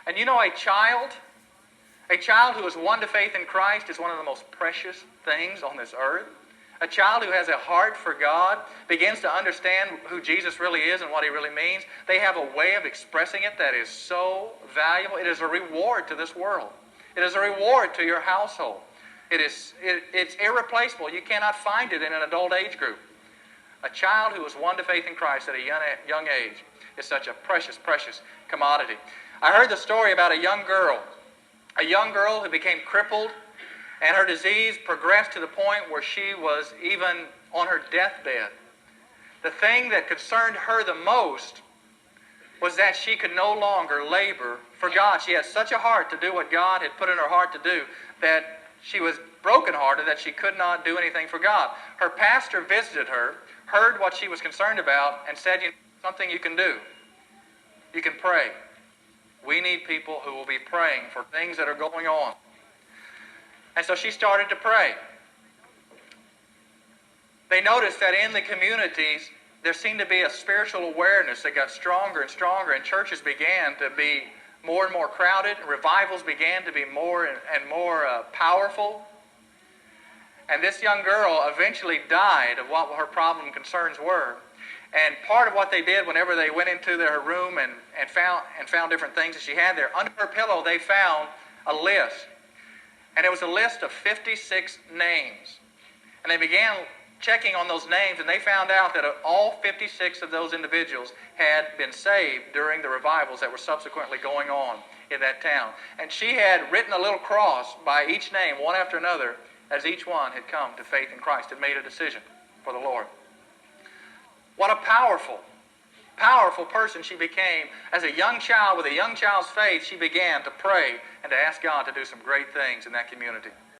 And you know, a child who is won to faith in Christ is one of the most precious things on this earth. A child who has a heart for God begins to understand who Jesus really is and what He really means. They have a way of expressing it that is so valuable. It is a reward to this world. It is a reward to your household. It's irreplaceable. You cannot find it in an adult age group. A child who is won to faith in Christ at a young age is such a precious, precious commodity. I heard the story about a young girl who became crippled, and her disease progressed to the point where she was even on her deathbed. The thing that concerned her the most was that she could no longer labor for God. She had such a heart to do what God had put in her heart to do that she was brokenhearted that she could not do anything for God. Her pastor visited her, heard what she was concerned about, and said, something you can do. You can pray. We need people who will be praying for things that are going on. And so she started to pray. They noticed that in the communities, there seemed to be a spiritual awareness that got stronger and stronger, and churches began to be more and more crowded. Revivals began to be more and more powerful. And this young girl eventually died of what her problem and concerns were. And part of what they did whenever they went into their room and found different things that she had there, under her pillow they found a list. And it was a list of 56 names. And they began checking on those names, and they found out that all 56 of those individuals had been saved during the revivals that were subsequently going on in that town. And she had written a little cross by each name, one after another, as each one had come to faith in Christ and made a decision for the Lord. What a powerful, powerful person she became. As a young child, with a young child's faith, she began to pray and to ask God to do some great things in that community.